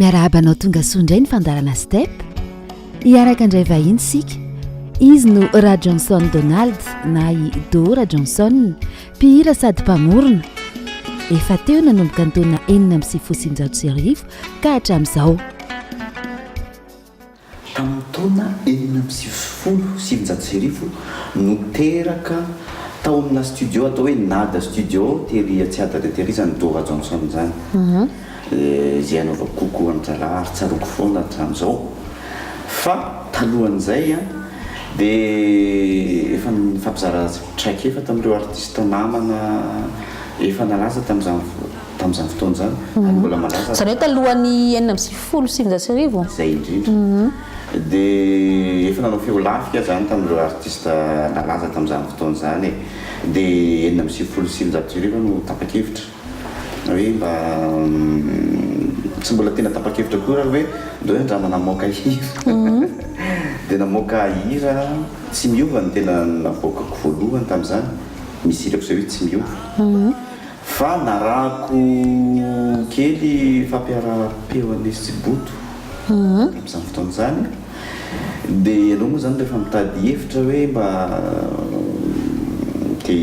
miarabanao tonga soindray ny fandarana step hiaraka indray vahiny sika izy no Ra Johnson Donald na i Dora Johnson mpihira sady mpamorona efa teo nanomboka ny taona 1970 ka hatramin'izao tamin'ny taona 1970 no teraka tao amina studio atao hoe Nada studio tery Tsiada de tery zany Dora Johnson zany izay anaova kokoa anjala ary tsaroko foana hatramin'izao fa talohan'izay dia efa nifampizara traika efa tamin'ireo artiste namana efa nalaza tamin'izany fotoana zany ary mbola malaza zany hoe talohan'ny 1970 izay indrindra dia efa nanao feo lafika zany tamin'ireo artiste nalaza tamin'izany fotoana zany dia 1970 no tapa-kevitra hoe mba tsy mbola tena tapa-kevitra koa hoe ndo hoe ndrama namoaka hira dia namoaka hira tsy miova ny tena navoakako voalohany tamin'izany misy hirako zay hoe tsy miova fa narako kely fampiara-peo an'ny Tsiboto tamin'izany fotoana zany dia ianao moa zany rehefa mitady hevitra hoe mba te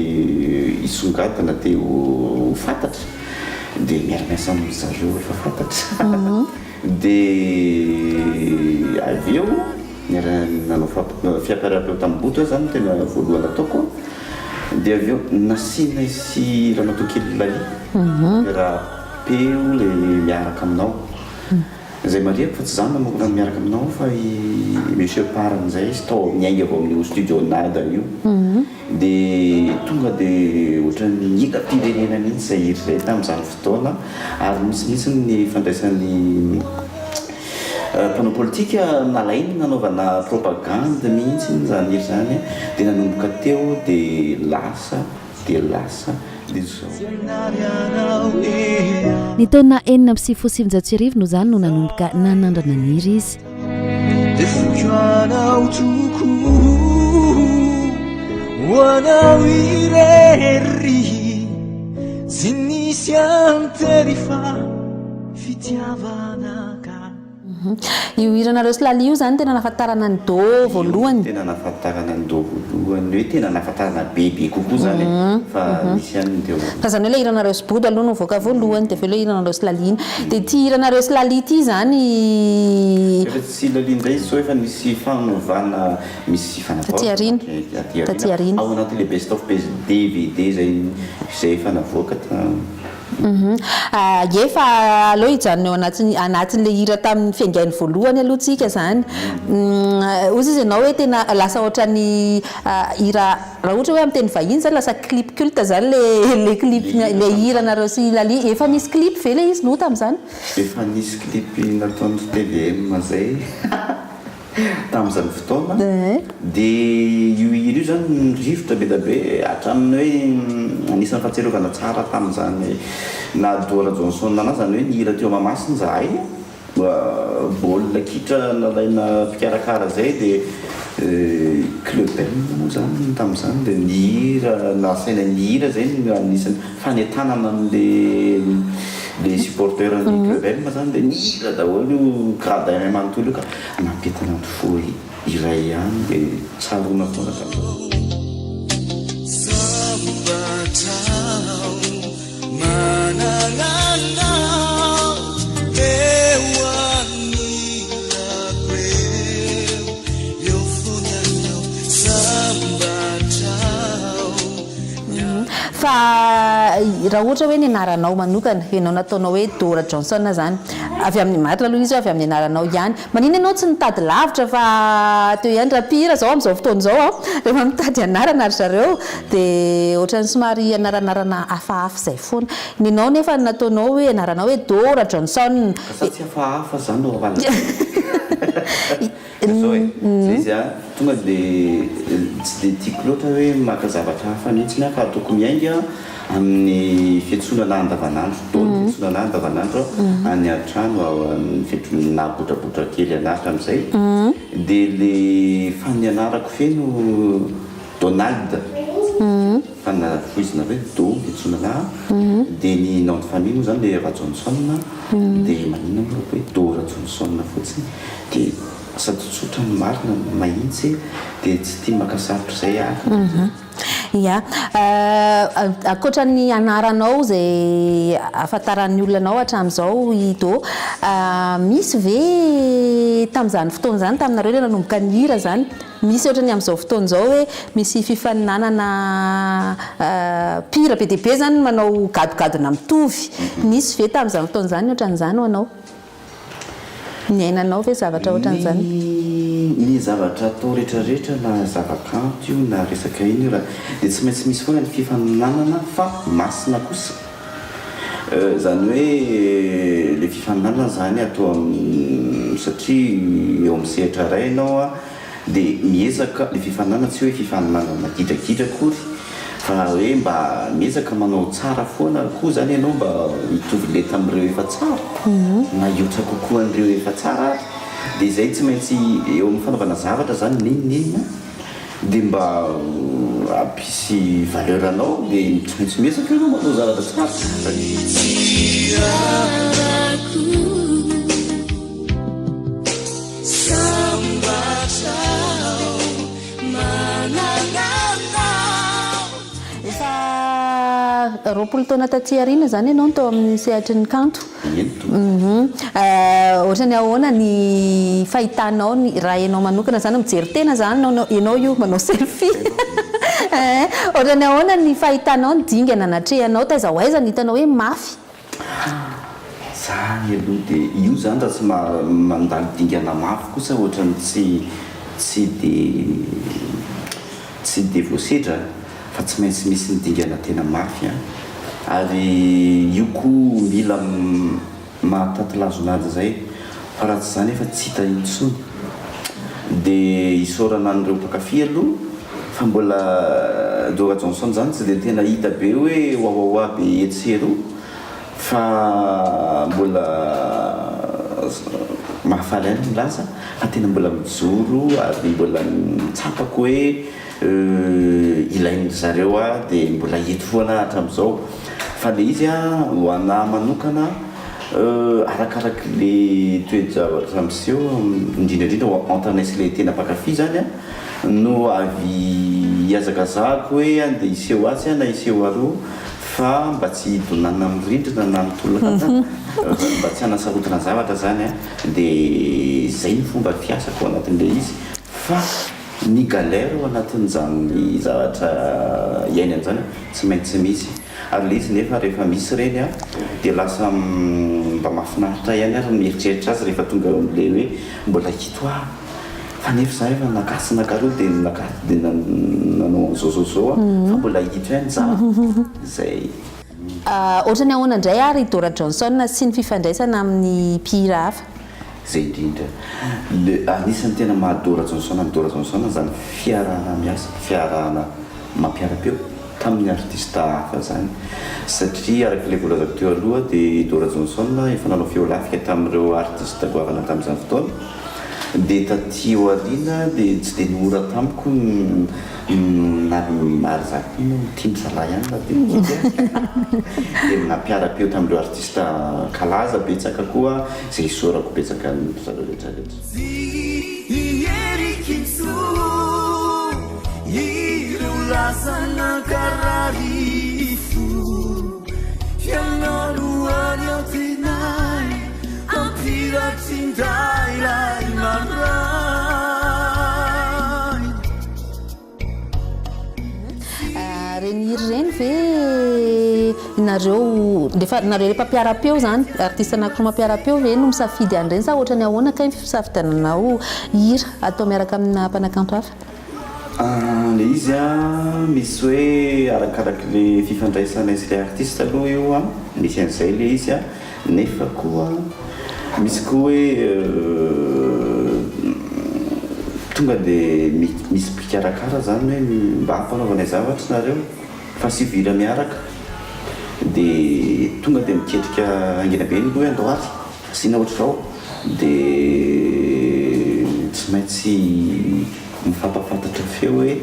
hisongadina te ho fantatra dia miara-miasa amin'zareo efa fantatra dia avy eo nanao fiampiara-peo tamin'ny Boto zany tena voalohany ataoko dia avy eo nasiana isy ranatao kely lali fiara-peo le miaraka aminao zay mariako fa tsy zany namoaka rano miaraka aminao fa monsieur parany zay izy tao miainga avao amin'io studio Nada io dia tonga dia ohatran'ny hita-pirenena mihitsy zay hira zay tamin'izany fotoana ary misy ny fandraisan'ny mpanao politika nalainy nanaovana propagande mihitsy zany hira zany dia nanomboka teo dia lasa ny taona 1970 no zany no nanomboka nanandrana ny hira izy wanao irery tsy nisy anterifa fitiavanaka io hiranareo Slali io zany tena nafatarana ny do voalohany tena nafatarana ny do voalohany hoe tena nafatarana bebe kokoa zany fa nisy ihany teo fa zany hoe le hiranareo Sbodo aloha no voaka voalohany dia avy le hiranareo Slali iny dia ty hiranareo Slali ity zany efa tsy Slali indray izy zao efa misy fanovana misy taty arina ao anaty le best of DVD zay efa navoaka efa aloha hijanoneo anatin'le hira tamin'ny fiaingainy voalohany aloha tsika zany ozy izy ianao hoe tena lasa ohatran'ny hira raha ohatra hoe amin'ny teny vahiny zany lasa clip culte zany le clip le hira nareo sy Lali efa misy clip ve le izy no tamin'izany efa nisy clip nataon'ny TVM zay tamin'izany fotoana dia io hira io zany rivotra be da be hatramin'ny hoe anisan'ny fahatserovana tsara tamin'izany na Dora Johnson na zany hoe ny hira teo Mahamasina zahay baolina kitra nalaina mpikarakara zay dia Club M moa zany tamin'izany dia ny hira nasaina ny hira zay anisan'ny fanentanana le supporteur ny Club M zany dia ny hira daholo io grade M manontolo io ka nampitana ny fo iray ihany dia tsarona foana tamin'izao fa raha ohatra hoe ny anaranao manokana ianao nataonao hoe Dora Johnson zany avy amin'ny marina aloha izy avy amin'ny anaranao ihany manina ianao tsy nitady lavitra fa teo ihany rapira zao amin'izao fotoana zao rehefa mitady anarana ary zareo dia ohatran'ny somary anaranarana hafahafa zay foana ninao nefa nataonao hoe anaranao hoe Dora Johnson sa tsy hafahafa zany no avala izy tonga dia tsy dia tiako loatra hoe maka zavatra hafa mihitsy fa toko miainga amin'ny fiantsonana andavanandro fotoana fiantsonana andavanandro any an-trano nabotrabotra kely anaratra amin'izay dia le fanianarako feno Donald fanafoizina hoe do itsonana dia ny nom de famille moa zany le Rajohnson dia maninona moa hoe do Rajohnson fotsiny dia sady tsotra ny marina mahitsy dia tsy tia makasarotra izay ia akoatra ny anaranao zay afantaran'ny olonanao hatramin'izao ido misy ve tamin'izany fotoana izany taminareo le nanomboka ny hira zany misy ohatra ny amin'izao fotoana izao hoe misy fifaninanana pira be dia be zany manao gadogadona mitovy misy ve tamin'izany fotoana izany ohatran'izany ho anao ny ainanao ve zavatra ohatran'izany ny zavatra atao rehetrarehetra na zavakanto io na resaka iny io raha dia tsy maintsy misy foana ny fifaninanana fa masina kosa zany hoe le fifaninanana zany atao satria eo amin'ny sehatra ray ianao dia miezaka le fifaninanana tsy hoe fifaninanana gidragidra akory fa hoe mba miezaka manao tsara foana koa zany ianao mba hitovy le tamin'ireo efa tsara na hiotra kokoa an'ireo efa tsara dia izay tsy maintsy eo amin'ny fanaovana zavatra zany ninina dia mba ampisy valeur anao dia tsy maintsy miezaka ianao manao zavatra tsara roapolo taona taty ariana zany ianao tao amin'ny sehatry ny kanto ohatrany ahoana ny fahitanao ny raha ianao manokana zany mijery tena zany ianao io manao selfie ohatrany ahoana ny fahitanao ny dingana natrehanao taiza ho aiza ny hitanao hoe mafy zany aloha dia io zany raha tsy mandalo dingana mafy kosa ohatrany tsy dia voasedra fa tsy maintsy misy ny dingana tena mafy ary io koa mila mahatatylazonady zay fa raha tsy zany efa tsy hita intsony dia isaorana an'ireo mpakafy aloha fa mbola do Rajohnson zany tsy dia tena hita be hoe wawawa be etsero fa mbola mahafaly any milaza fa tena mbola mijoro ary mbola mitsapako hoe ilainy zareo dia mbola hety foana hatramin'izao fa le izy ho ana manokana arakaraka le toejavatra miseho indrindrandrindra entanaizy le tena mpakafy zany no avy hiazakazahako hoe andeha iseho azy na iseho aroa fa mba tsy hidonana mirindrina na mitolaka mba tsy hanasarotana zavatra zany dia zay ny fomba fiasako anatin'le izy fa ny galère ao anatin'izany zavatra iainany zany tsy maintsy misy ary le izy nefa rehefa misy reny dia lasa mba mahafinaritra ihany ary mieritreritra azy rehefa tonga am'le hoe mbola hito fa nefa za efa nakasina karoa dia nanao zao fa mbola hito ihany za zay ohatrany ahoana indray ary do Rajohnson sy ny fifandraisana amin'ny mpihira hafa zay indrindra anisan'ny tena mahado Rajohnson zany fiarahana miasa fiarahana mampiara-peo tamin'ny artista hafa zany satria araka le volazako teo aloha dia do Rajohnson efa nanao feo lafika tamin'ireo artista goavana tamin'izany fotoana dia taty aoriana dia tsy dia niora tamiko ary zako tia misala ihany na dia nampiara-peo tamin'ireo artista kalaza betsaka koa izay isorako betsaka zareo rehetrarehetra ireo lasana kararifo fianaloany atenay ampiratsindray maray reny hiry reny ve nareo le mpampiara-peo zany artiste anankiroa mampiara-peo ve no misafidy an'ireny sa ohatrany ahoana kay fisafidiananao hira atao miaraka amina mpanakanto hafa le izy misy hoe arakaraka le fifandraisana izy le artiste aloha io misy an'izay le izy nefa koa misy koa hoe tonga dia misy mpikarakara zany hoe mba hampanaovana zavatra nareo fa sy vira miaraka dia tonga dia miketrika angina be ny hoe andao azy asiana ohatra zao dia tsy maintsy mifampafantatra feo hoe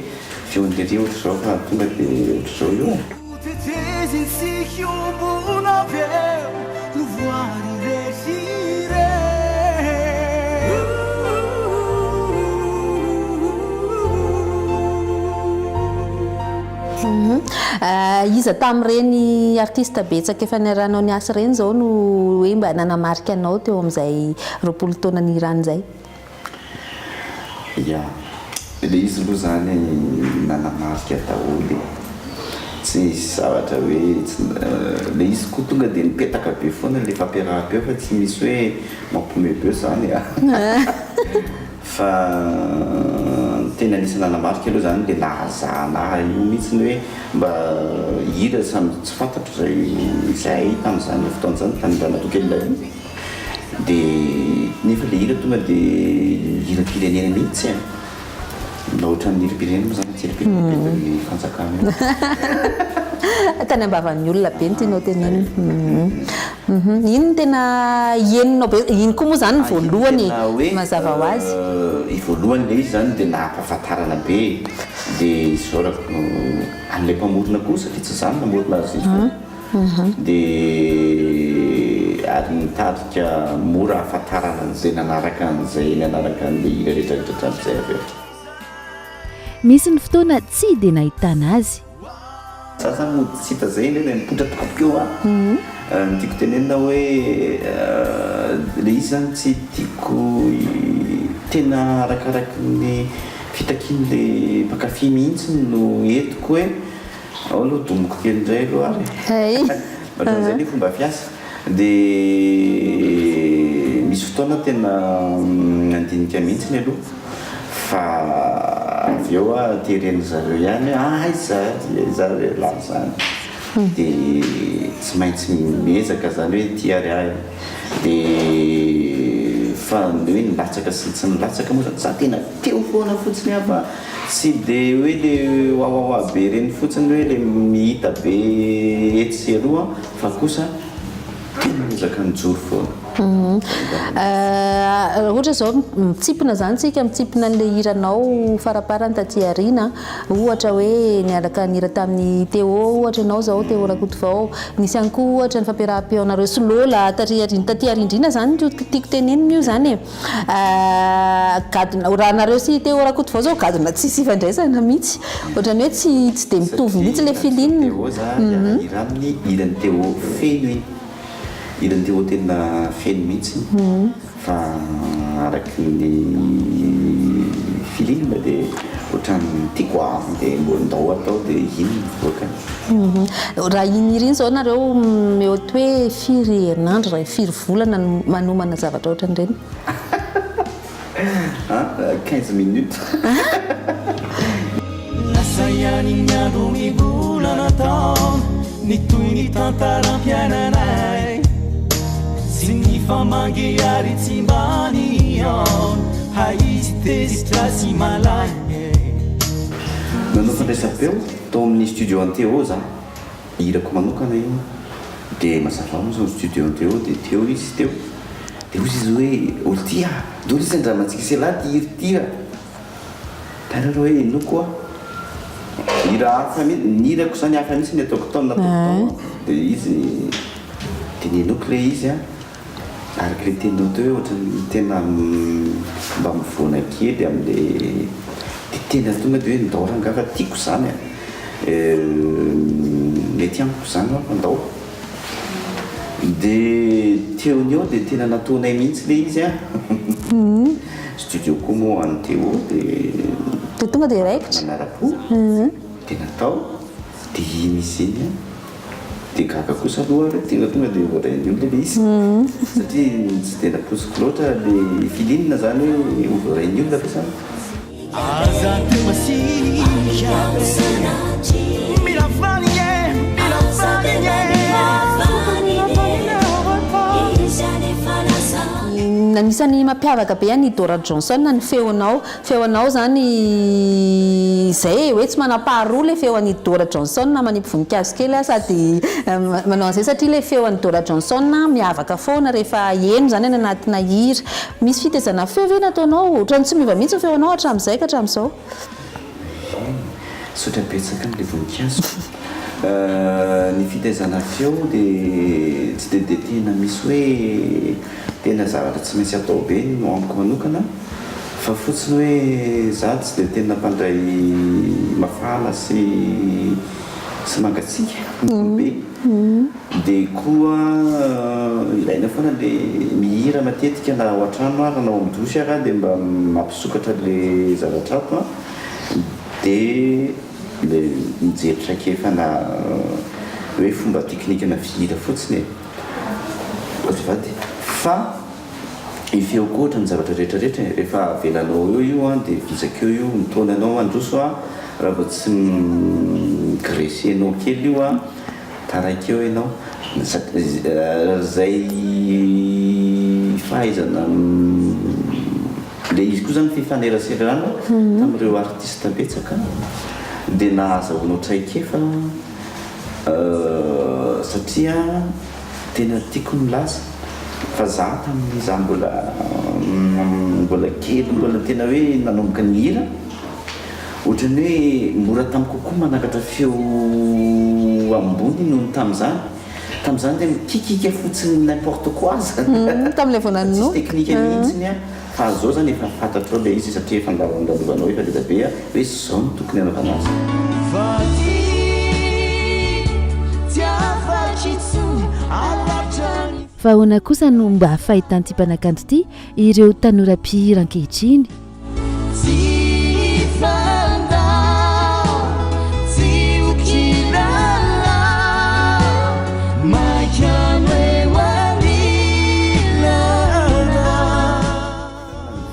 feon'tery ohatra zao fa tonga dia ohatra zao io teteziny sy hiombona veo no voary resire iza tamin'ireny artiste betsaka efa niaranao ny asa ireny zao no hoe mba nanamarika anao teo amin'izay 20 taona ny irany izay ia le izy aloha zany nanamarika daholo tsy misy zavatra hoe le izy koa tonga dia nipetaka be foana le fampiaraham-peo fa tsy misy hoe mampomebeo zany fa tena nisy nanamarika aloha zany le nahazahana io mihitsy ny hoe mba hira samy tsy fantatro zay tamin'izany fotoana zany tamin'ndranadokelina dia nefa le hira tonga dia hira-pirenena mihitsy na ohatra ny hira-pirenena moa zany tsy hira-pirenena fanjakana tany ambavan'ny olona be ny tianao teneny ino no tena henonao be ino koa moa zany ny voalohany mazava ho azy i voalohany le izy zany dia nampahafantarana be dia zao raha amin'ilay mpamorona koa satria tsy zany namorona azy izy dia ary nitarika mora hafantarana an'izay nanaraka an'izay nanaraka an'le hira rehetrarehetra hatram'izay avy eo misy ny fotoana tsy dia nahitana azy za zany mody tsy hita zay neny nipotra tokatokeo ny tiako tenenina hoe le izy zany tsy tiako tena arakaraky ny fitakian'le mpakafy mihitsy no entiko hoe ao aloha domoko kely indray aloha ary mahaton'izay ny fomba fiasa dia misy fotoana tena nandinika mihitsy ny aloha fa avy eo teren'ny zareo ihany zare lahy zany dia tsy maintsy miezaka zany hoe ty ary ahy dia fa hoe nilatsaka sy tsy nilatsaka moa zany za tena teo foana fotsiny fa tsy dia hoe le oaoaoa be reny fotsiny hoe le mihita be etsy aloha fa kosa tena miezaka nijoro foana ohatra zao mitsipina zany tsika mitsipina n'le hiranao faraparany taty arina ohatra hoe niaraka nihira tamin'ny Teo ohatra ianao zao Teo Rakotovao nisy ihany koa ohatra ny fampiaraham-peonareo Solola taty arindrina zany tiako tenenina io zany gadona raha nareo sy Teo Rakotovao zao gadona tsisy ifandraisana mihitsy ohatrany hoe tsy dia mitovy mihitsy le filinina iran'ny hiran'ny Teo feno iny irany Teo tena feno mihitsy fa araky ny filinina dia ohatrany tiako avy dia mbondao atao dia iny mivoaka raha iny hira iny zao nareo mety hoe firy herinandro raha firy volana manomana zavatra ohatran'ireny 15 minutes lasa ihany ny andro mibolana taona ny toy ny tantaram-piainanay sy ny famangy ary tsy mbany on haizy tezitra sy malay nanao fandraisam-peo tao amin'ny studio Anteo za hirako manokana io dia mazava moa zao studio Anteo dia teo izy teo dia ozy izy hoe olo ty dolo izy andramantsika se lahy ty hiry ty tarareo hoe ino koa hira hafa mihitsy ny hirako zany hafa mihitsy ny ataoko taona nataoko dia izy tenenoko le izy araky le tenao teo ohatrany tena mba mivoana kely amin'le dia tena tonga dia hoe ndao rangafa tiako zany mety amiko zany mandao dia teony eo dia tena nataonay mihitsy le izy studio koa moa any Teo dia tonga dia raikitra nanara-po dia natao dia iny izy iny dia gaga kosa aloha tena tonga dia voarain'ny olona le izy satria tsy dia naposiko loatra le filinina zany hoe voarain'ny olona fa zany aza teo masika mila vanigny mila vanigny nanisany mampiavaka be any Dora Johnson ny feonao zany zay hoe tsy manam-paharoa le feo any Dora Johnson manipy voninkazo kely sady manao an'izay satria le feo any Dora Johnson miavaka foana rehefa eno zany any anatina hira misy fitezana feo ve nataonao ohatrany tsy miova mihitsy ny feonao hatramin'izay ka hatramin'izao sotrabetsaka n'le voninkazo ny fitaizana feo dia tsy de tena misy hoe tena zavatra tsy maintsy atao be no amiko manokana fa fotsiny hoe za tsy de tena mpandray mafana sy mangatsiaka be dia koa ilaina foana le mihira matetika na ao an-trano ary na ao am'dosy ara dia mba mampisokatra le zavatra ato a dia le mijeritra kefa na hoe fomba teknika na fihira fotsiny azavady fa ifeoko ohatra ny zavatra rehetrarehetra rehefa avelanao eo io a dia vizaka eo io mitona anao androso a raha vao tsy gressenao kely io a taraiky eo ianao zay fahaizana le izy koa zany fifaneraserana tamin'ireo artiste betsaka dia nahazahoanao traikefa satria tena tiako milaza fa za tamin'iza mbola kely mbola tena hoe nanomboka ny hira ohatrany hoe mora tamiko kokoa manakatra feo ambony noho tamin'izany dia mikikika fotsiny n'importe quoi tamin'ilay voananino teknika mihitsiny a fa zao zany efa fantatrao le izy satria efa andalovanao efa deda be a hoe zao no tokony anaovana azy fa ahoana kosa no mba hafahitany ty mpanakanto ity ireo tanora mpihira ankehitriny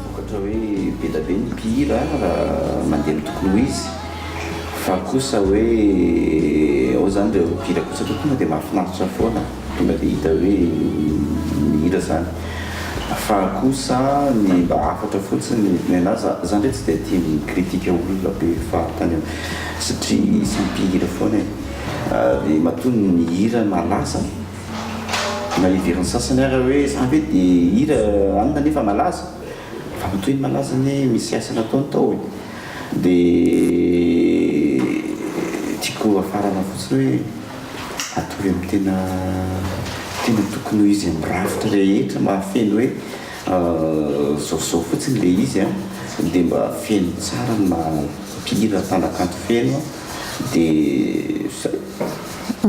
vokatra hoe be da be ny mpihira raha mandeha ny tokony ho izy fa kosa hoe ao zany reo mpihira kosa tonga dia mahafinaritra foana tonga dia hita hoe mihira zany fa kosa ny mba afatra fotsiny ny anazy zany re tsy dia tia mikritika olona be fahatany satria sy mpihira foana dia matony mihira malaza na iveriny sasany ara hoe zany hoe dia hira anina nefa malaza fa matoy ny malaza ny misy asana ataony tao dia tiako afarana fotsiny hoe atory amin'ny tena tokony ho izy mirafitra rehetra mahafeno hoe zaozao fotsiny le izy a dia mba feno tsara ny mampihira mpanakanto feno dia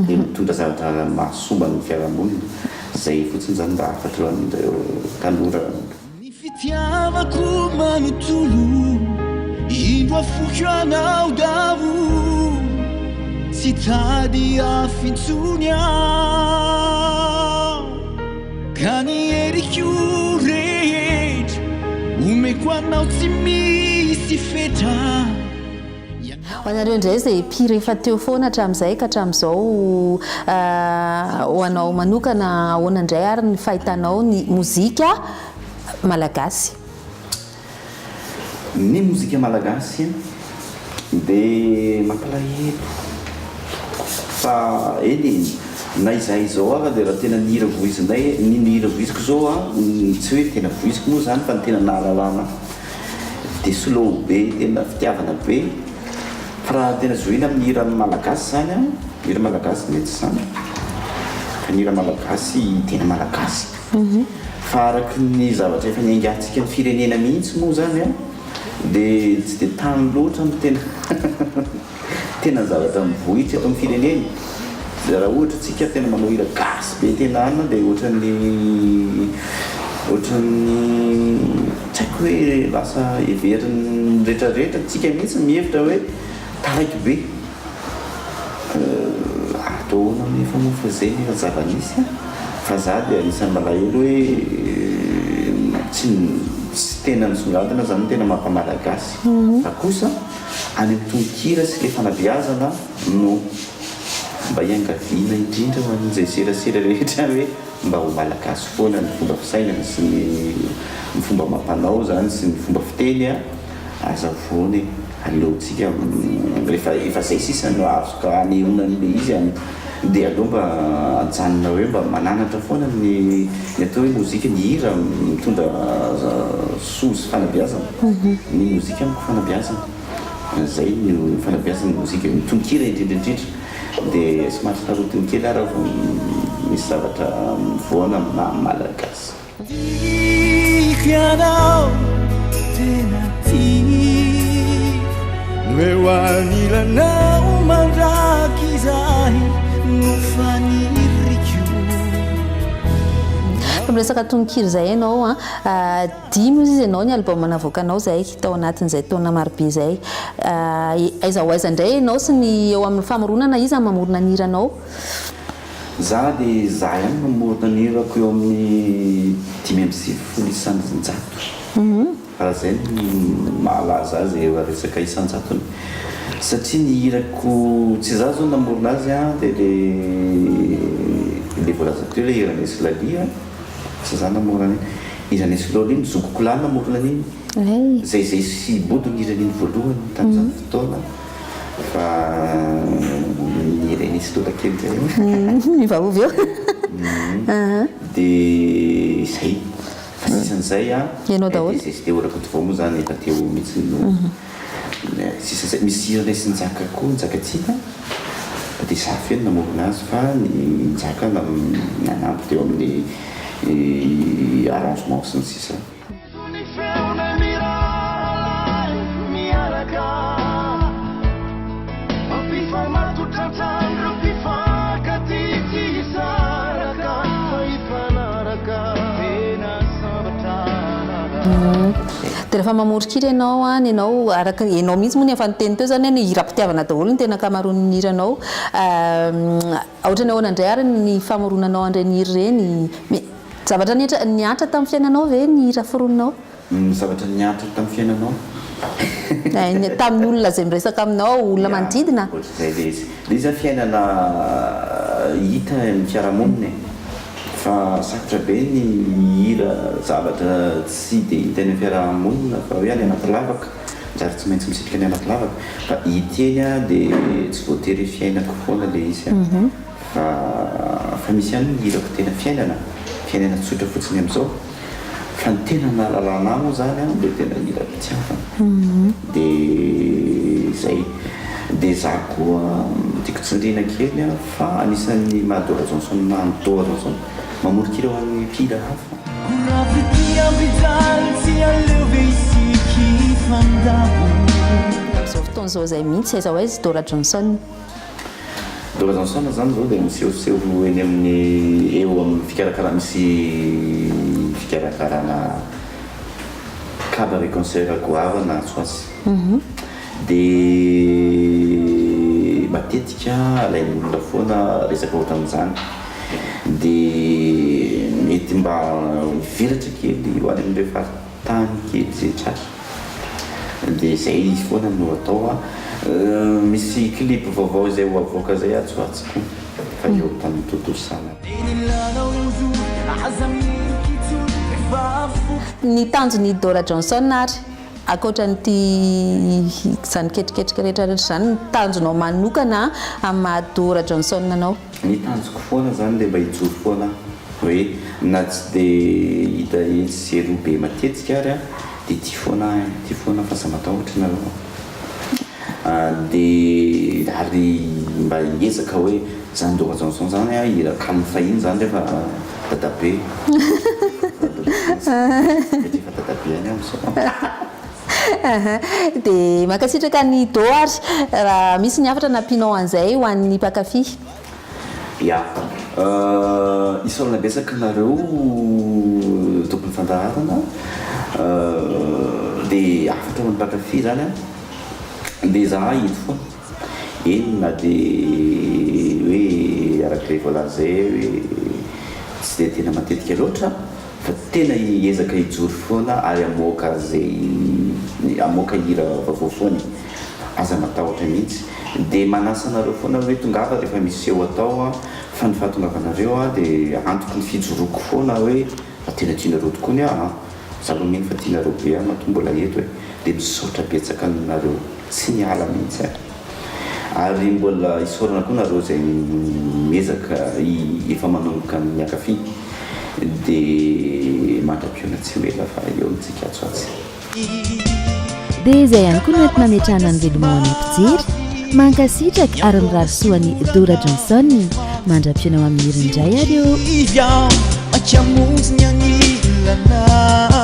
mitondra zavatra mahasomba ny fiarahamonina zay fotsiny zany mba afatra an'ireo tanora ny fitiavako manontolo indro afoko anao davo tsy tady afintsony aho ka ny eriko rehetra omeko anao tsy misy fetra ho anareo indray zay mpihira efa teo foana hatramin'izay ka hatramin'izao ho anao manokana ahoana indray ary ny fahitanao ny mozika malagasy ny mozika malagasy dia mampalahelo fa eny na izahay izao ara dia raha tena nihira voizinay ny nihira voiziko zao a tsy hoe tena voiziko moa zany fa ny tena nahalalana dia slow be tena fitiavana be fa raha tena zoina amin'ny hira malagasy zany a hira malagasy mety zany fa ny hira malagasy tena malagasy fa araky ny zavatra efa niangatsika ny firenena mihitsy moa zany a dia tsy dia tany loatra no tena zavatra mivohitra eto amin'ny firenena raha ohatra tsika tena manao hira gasy be tena anina dia ohatran'ny tsy haiko hoe lasa heverin'ny rehetrarehetra tsika mihitsy mihevitra hoe taraiky be ataona amin'ny famofa zay nefa zava-nisy fa za dia anisan'ny malahelo hoe tsy tena nisongadina zany tena mampamalagasy fa kosa any amin'ny tononkira sy le fanabeazana no mba hiangaviana indrindra ho an'izay serasera rehetra hoe mba ho malagasy foana ny fomba fisainana sy ny fomba mampanao zany sy ny fomba fiteny a azavoany aleontsika rehefa zay sisa no azoka aneonan'le izy dia aleo mba anjanona hoe mba mananatra foana ny atao hoe mozika ny hira mitondra soa sy fanabeazana ny mozika amiko fanabeazana zay no fanabiazany mozika mitonikira indrindraindrindra dia somary tarotonikely raha vo misy zavatra mivoana na malagasy ianao tena ty noeo anilanao mandraky izahy no faniriko miresaka tononkira zay ianao a dimy izy ianao ny album navoakanao zay tao anatin'izay taona marobe zay aiza ho aiza indray ianao sy ny eo amin'ny famoronana izy mamorona niranao za dia za ihany mamorona nirako eo amin'ny 5 isanjato raha zay mahalaza azy eo resaka isanjatony satria ny hirako tsy za zao namorona azy a dia le voalaza teo le Iranesy Lalia sy za namorona Iranesy Lalia Zokokola namorona an'iny zay sy bodiny iran'iny voalohany tamin'izany fotoana fa Iranesy Lalia kely zay mivaovy eo dia zay fa sisan'izay a ianao daholo zay sy dia orako tovao moa zany efa teo mihitsy sisan'izay misy Iranesy Njaka koa Njakatsika dia za feno namorona azy fa ny Njaka nanampy teo amin'ny arrangement sy ny sisa dia rehefa mamorikira ianao a ny ianao araka ianao mihitsy moa ny efa niteny teo zany ny hira-pitiavana daholo ny tena kamaroan'ny hiranao ohatrany ahoana indray ary ny famoronanao andreny hiry reny zavatra niatra tamin'ny fiainanao ve ny hira forononao zavatra niatra tamin'ny fiainanao tamin'ny olona zay miresaka aminao olona manodidina zay le izy fiainana hita ny fiarahamonina fa sakotra be ny hira zavatra tsy dia hita ny fiarahamonina fa hoe any anaty lavaka njary tsy maintsy misitrika any anaty lavaka fa hiteny a dia tsy voatery fiainako foana le izy fa misy ihany ny hirako tena fiainana tsotra fotsiny amin'izao fa ny tena nahalalana moa zany a dia tena hira-pitiavana dia zay dia za koa tiako tsindriana kely a fa anisan'ny mahadora Johnson manodora Johnson mamorikira ho an'ny mpihira hafa amin'izao fotoan'izao zay mihitsy aiza ho aiza Dora Johnson Dora Johnson zany zao dia misehoseho eny amin'ny eo amin'ny fikarakarana misy fikarakarana cabaret concert goavana tsoasy dia matetika alain'ny olona foana resaka ohatran'izany dia mety mba mivelatra kely ho any amin'ireo faritany kely zay tratra dia zay izy foana no atao a misy clip vaovao zay ho avoaka zay atsoatsiko fa eo tamin'ny tontolo sana ny tanjony Dora Johnson ary akoatran'ity zany ketriketrika rehetrarehetra zany ny tanjonao manokana amin'ny maha Dora Johnson anao ny tanjoko foana zany dia mba hijoro foana hoe na tsy dia hita etsy robe matetika ary a dia ty foana fahasamatahotra nareo dia ary mba hiezaka hoe zany Dora Johnson zany a hirakalmy fahiny zany rehefa dadabe efa dadabe any amin'izao dia makasitraka ny doary raha misy ny hafatra nampianao an'izay ho an'ny mpakafy ia isaorana besaka nareo tompony fandaharana dia afatra ho an'ny mpakafy zany a dia za hito foana eny na dia hoe arak'ilay voalazay hoe tsy dia tena matetika loatra fa tena hiezaka hijoro foana ary amoaka zay amoaka hira vaovao foany aza matahotra mihitsy dia manasa anareo foana hoe tongava rehefa misy eo atao a fa ny fahatongavanareo a dia antoko ny fijoroako foana hoe fa tena tianareo tokoa ny zava mino fa tianareo be a matombola eto hoe dia misaotra betsaka nareo tsy niala mihitsy ary mbola isaorana koa nareo zay miezaka efa manomboka ny akafy dia mandra-piona tsy ho ela fa eo nitsika atsoatsy dia izay ihany koa no ety mametrahana ny velomoana mpijery mankasitraka ary mirarosoany Dora Johnson mandra-pianao amin'ny hirindray areo achamunzi nyangilana